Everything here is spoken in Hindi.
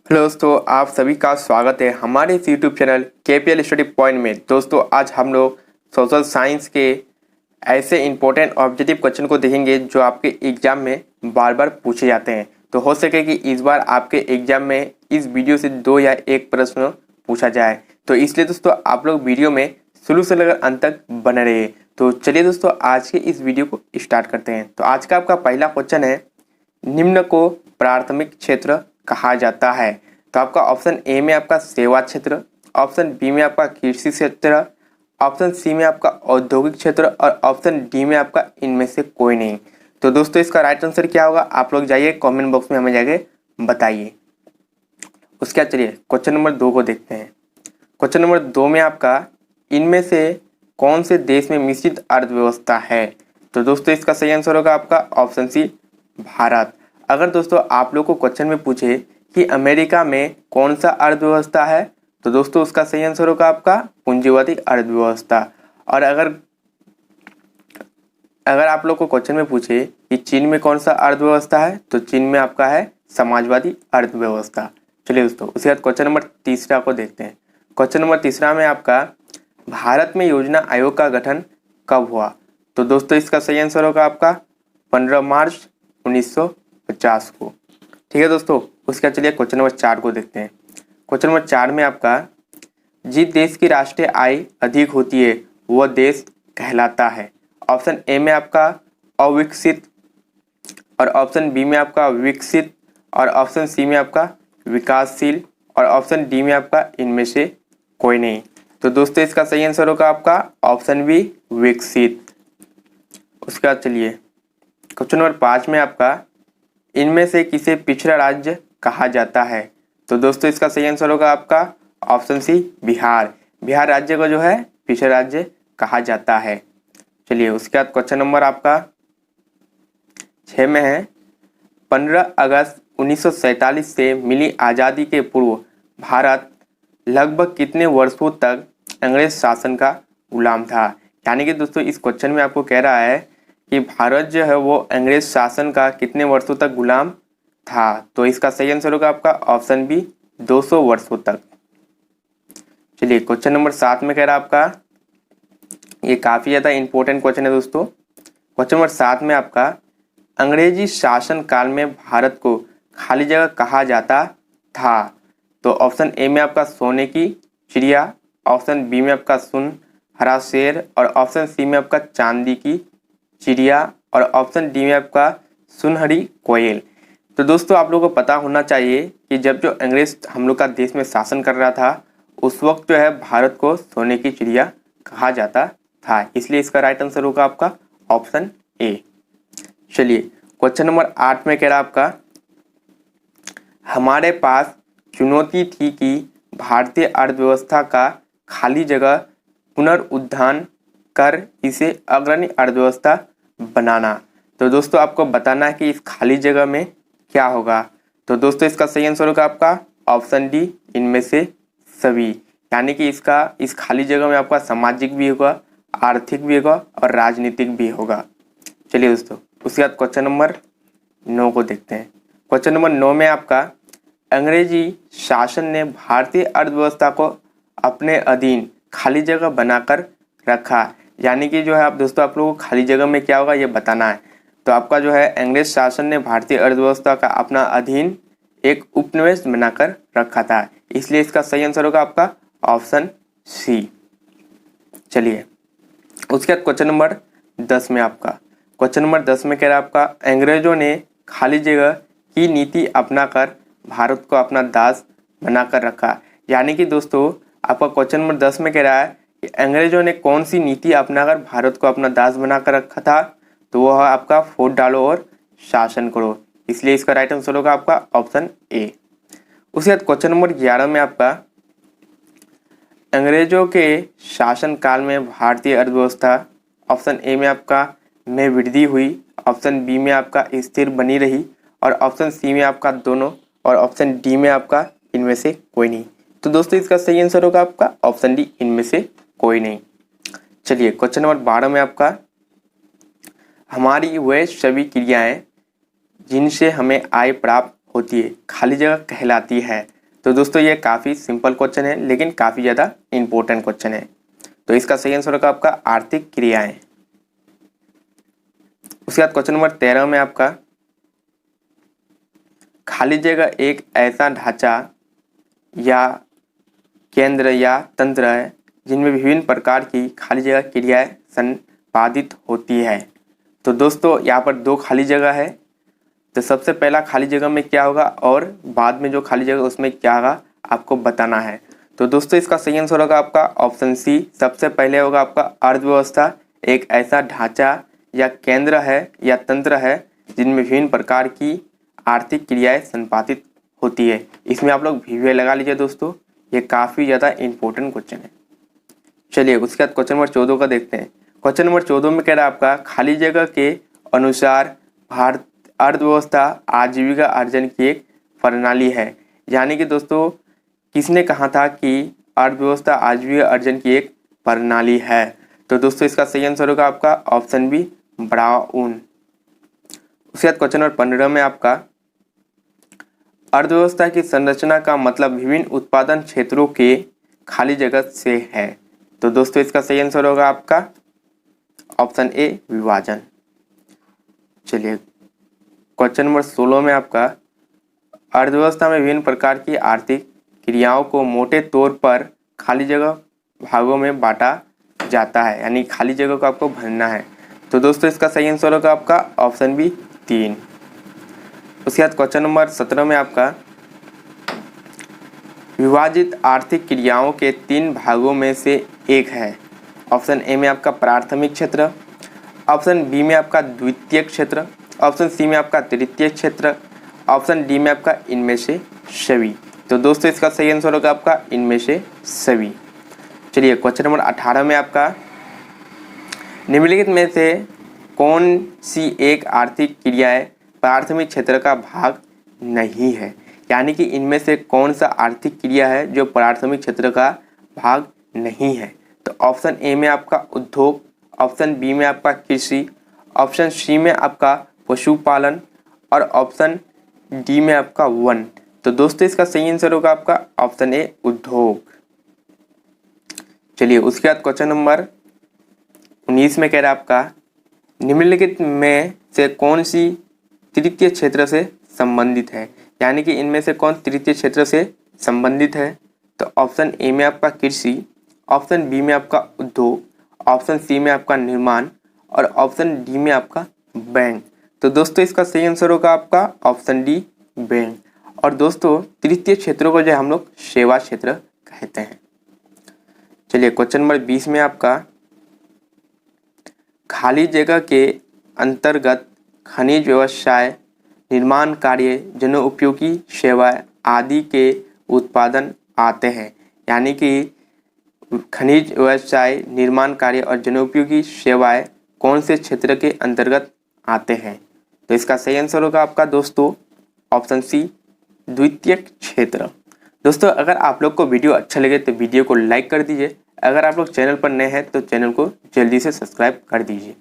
हेलो दोस्तों, आप सभी का स्वागत है हमारे इस YouTube channel KPL study point में। दोस्तों आज हम लोग सोशल साइंस के ऐसे इंपॉर्टेंट ऑब्जेक्टिव क्वेश्चन को देखेंगे जो आपके एग्जाम में बार बार पूछे जाते हैं। तो हो सके कि इस बार आपके एग्जाम में इस वीडियो से 2 या 1 प्रश्न पूछा जाए, तो इसलिए दोस्तों आप लोग वीडियो में शुरू से लेकर अंत तक बने रहिए। तो चलिए दोस्तों आज के इस वीडियो को स्टार्ट करते हैं। तो आज का आपका पहला क्वेश्चन है, निम्न को प्राथमिक क्षेत्र कहा जाता है। तो आपका ऑप्शन ए में आपका सेवा क्षेत्र, ऑप्शन बी में आपका कृषि क्षेत्र, ऑप्शन सी में आपका औद्योगिक क्षेत्र और ऑप्शन डी में आपका इनमें से कोई नहीं। तो दोस्तों इसका राइट आंसर क्या होगा, आप लोग जाइए कमेंट बॉक्स में हमें जाके बताइए। उसके बाद चलिए क्वेश्चन नंबर 2 को देखते हैं। क्वेश्चन नंबर 2 में आपका इनमें से कौन से देश में मिश्रित अर्थव्यवस्था है। तो दोस्तों इसका सही आंसर होगा आपका ऑप्शन सी, भारत। अगर दोस्तों आप लोग को क्वेश्चन में पूछे कि अमेरिका में कौन सा अर्थव्यवस्था है, तो दोस्तों उसका सही आंसर होगा आपका पूंजीवादी अर्थव्यवस्था। और अगर आप लोग को क्वेश्चन में पूछे कि चीन में कौन सा अर्थव्यवस्था है, तो चीन में आपका है समाजवादी अर्थव्यवस्था। चलिए दोस्तों उसके बाद क्वेश्चन नंबर 3 को देखते हैं। क्वेश्चन नंबर 3 में आपका भारत में योजना आयोग का गठन कब हुआ। तो दोस्तों इसका सही आंसर होगा आपका 15 मार्च 1950 को। ठीक है दोस्तों, उसके बाद चलिए क्वेश्चन नंबर 4 को देखते हैं। क्वेश्चन नंबर 4 में आपका जिस देश की राष्ट्रीय आय अधिक होती है वह देश कहलाता है। ऑप्शन ए में आपका अविकसित, और ऑप्शन बी में आपका विकसित, और ऑप्शन सी में आपका विकासशील, और ऑप्शन डी में आपका इनमें से कोई नहीं। तो दोस्तों इसका सही आंसर होगा आपका ऑप्शन बी, विकसित। उसके बाद चलिए क्वेश्चन नंबर 5 में आपका इनमें से किसे पिछड़ा राज्य कहा जाता है। तो दोस्तों इसका सही आंसर होगा आपका ऑप्शन सी, बिहार। बिहार राज्य को जो है पिछड़ा राज्य कहा जाता है। चलिए उसके बाद क्वेश्चन नंबर आपका 6 में है, 15 अगस्त 1947 से मिली आज़ादी के पूर्व भारत लगभग कितने वर्षों तक अंग्रेज शासन का गुलाम था। यानी कि दोस्तों इस क्वेश्चन में आपको कह रहा है कि भारत जो है वो अंग्रेज शासन का कितने वर्षों तक गुलाम था। तो इसका सही आंसर होगा आपका ऑप्शन बी, 200 वर्षों तक। चलिए क्वेश्चन नंबर 7 में कह रहा है आपका, ये काफ़ी ज़्यादा इंपॉर्टेंट क्वेश्चन है दोस्तों। क्वेश्चन नंबर 7 में आपका अंग्रेजी शासन काल में भारत को खाली जगह कहा जाता था। तो ऑप्शन ए में आपका सोने की चिड़िया, ऑप्शन बी में आपका सुनहरा शेर, और ऑप्शन सी में आपका चांदी की चिड़िया, और ऑप्शन डी में आपका सुनहरी कोयल। तो दोस्तों आप लोगों को पता होना चाहिए कि जब जो अंग्रेज हम लोग का देश में शासन कर रहा था उस वक्त जो है भारत को सोने की चिड़िया कहा जाता था, इसलिए इसका राइट आंसर होगा आपका ऑप्शन ए। चलिए क्वेश्चन नंबर 8 में कह रहा आपका हमारे पास चुनौती थी कि भारतीय अर्थव्यवस्था का खाली जगह पुनरुत्थान कर इसे अग्रणी अर्थव्यवस्था बनाना। तो दोस्तों आपको बताना है कि इस खाली जगह में क्या होगा। तो दोस्तों इसका सही आंसर होगा आपका ऑप्शन डी, इनमें से सभी। यानी कि इस खाली जगह में आपका सामाजिक भी होगा, आर्थिक भी होगा और राजनीतिक भी होगा। चलिए दोस्तों उसके बाद क्वेश्चन नंबर 9 को देखते हैं। क्वेश्चन नंबर 9 में आपका अंग्रेजी शासन ने भारतीय अर्थव्यवस्था को अपने अधीन खाली जगह बनाकर रखा। यानी कि जो है आप दोस्तों आप लोगों को खाली जगह में क्या होगा ये बताना है। तो आपका जो है अंग्रेज शासन ने भारतीय अर्थव्यवस्था का अपना अधीन एक उपनिवेश बनाकर रखा था, इसलिए इसका सही आंसर होगा आपका ऑप्शन सी। चलिए उसके बाद क्वेश्चन नंबर 10 में आपका क्वेश्चन नंबर 10 में कह रहा है आपका अंग्रेजों ने खाली जगह की नीति अपनाकर भारत को अपना दास बनाकर रखा। यानी कि दोस्तों आपका क्वेश्चन नंबर 10 में कह रहा है कि अंग्रेजों ने कौन सी नीति अपनाकर भारत को अपना दास बनाकर रखा था। तो वह आपका वोट डालो और शासन करो, इसलिए इसका राइट आंसर होगा आपका ऑप्शन ए। उसके बाद क्वेश्चन नंबर 11 में आपका अंग्रेजों के शासन काल में भारतीय अर्थव्यवस्था ऑप्शन ए में आपका में वृद्धि हुई, ऑप्शन बी में आपका स्थिर बनी रही, और ऑप्शन सी में आपका दोनों, और ऑप्शन डी में आपका इनमें से कोई नहीं। तो दोस्तों इसका सही आंसर होगा आपका ऑप्शन डी, इनमें से कोई नहीं। चलिए क्वेश्चन नंबर 12 में आपका हमारी वे सभी क्रियाएं जिनसे हमें आय प्राप्त होती है खाली जगह कहलाती है। तो दोस्तों ये काफ़ी सिंपल क्वेश्चन है लेकिन काफ़ी ज़्यादा इंपॉर्टेंट क्वेश्चन है। तो इसका सही आंसर होगा आपका आर्थिक क्रियाएं। उसके बाद क्वेश्चन नंबर 13 में आपका खाली जगह एक ऐसा ढांचा या केंद्र या तंत्र है जिनमें विभिन्न प्रकार की खाली जगह क्रियाएं संपादित होती है। तो दोस्तों यहाँ पर दो खाली जगह है, तो सबसे पहला खाली जगह में क्या होगा और बाद में जो खाली जगह उसमें क्या होगा आपको बताना है। तो दोस्तों इसका सही आंसर होगा आपका ऑप्शन सी। सबसे पहले होगा आपका अर्थव्यवस्था एक ऐसा ढांचा या केंद्र है या तंत्र है जिनमें विभिन्न प्रकार की आर्थिक क्रियाएं संपादित होती है। इसमें आप लोग वीवीआई लगा लीजिए दोस्तों, ये काफ़ी ज़्यादा इंपॉर्टेंट क्वेश्चन है। चलिए उसके बाद क्वेश्चन नंबर 14 का देखते हैं। क्वेश्चन नंबर 14 में कह रहा है आपका खाली जगह के अनुसार भारत अर्थव्यवस्था आजीविका अर्जन की एक प्रणाली है। यानी कि दोस्तों किसने कहा था कि अर्थव्यवस्था आजीविका अर्जन की एक प्रणाली है। तो दोस्तों इसका सही आंसर होगा आपका ऑप्शन बी ब्राउन। उसके बाद क्वेश्चन नंबर 15 में आपका अर्थव्यवस्था की संरचना का मतलब विभिन्न उत्पादन क्षेत्रों के खाली जगह से है। तो दोस्तों इसका सही आंसर होगा आपका ऑप्शन ए विभाजन। चलिए क्वेश्चन नंबर 16 में आपका अर्थव्यवस्था में विभिन्न प्रकार की आर्थिक क्रियाओं को मोटे तौर पर खाली जगह भागों में बांटा जाता है, यानी खाली जगह को आपको भरना है। तो दोस्तों इसका सही आंसर होगा आपका ऑप्शन बी 3। उसके बाद क्वेश्चन नंबर 17 में आपका विभाजित आर्थिक क्रियाओं के 3 भागों में से एक है। ऑप्शन ए में आपका प्राथमिक क्षेत्र, ऑप्शन बी में आपका द्वितीयक क्षेत्र, ऑप्शन सी में आपका तृतीयक क्षेत्र, ऑप्शन डी में आपका इनमें से सभी। तो दोस्तों इसका सही आंसर होगा आपका इनमें से सभी। चलिए क्वेश्चन नंबर 18 में आपका निम्नलिखित में से कौन सी एक आर्थिक क्रियाएं प्राथमिक क्षेत्र का भाग नहीं है, यानी कि इनमें से कौन सा आर्थिक क्रिया है जो प्राथमिक क्षेत्र का भाग नहीं है। तो ऑप्शन ए में आपका उद्योग, ऑप्शन बी में आपका कृषि, ऑप्शन सी में आपका पशुपालन और ऑप्शन डी में आपका वन। तो दोस्तों इसका सही आंसर होगा आपका ऑप्शन ए उद्योग। चलिए उसके बाद क्वेश्चन नंबर 19 में कह रहा है आपका निम्नलिखित में से कौन सी तृतीय क्षेत्र से संबंधित है, यानी कि इनमें से कौन तृतीय क्षेत्र से संबंधित है। तो ऑप्शन ए में आपका कृषि, ऑप्शन बी में आपका उद्योग, ऑप्शन सी में आपका निर्माण और ऑप्शन डी में आपका बैंक। तो दोस्तों इसका सही आंसर होगा आपका ऑप्शन डी बैंक। और दोस्तों तृतीय क्षेत्रों को जो हम लोग सेवा क्षेत्र कहते हैं। चलिए क्वेश्चन नंबर 20 में आपका खाली जगह के अंतर्गत खनिज व्यवसाय, निर्माण कार्य, जनोपयोगी सेवाएं आदि के उत्पादन आते हैं, यानी कि खनिज व्यवसाय, निर्माण कार्य और जनोपयोगी सेवाएं कौन से क्षेत्र के अंतर्गत आते हैं। तो इसका सही आंसर होगा आपका दोस्तों ऑप्शन सी द्वितीयक क्षेत्र। दोस्तों अगर आप लोग को वीडियो अच्छा लगे तो वीडियो को लाइक कर दीजिए। अगर आप लोग चैनल पर नए हैं तो चैनल को जल्दी से सब्सक्राइब कर दीजिए।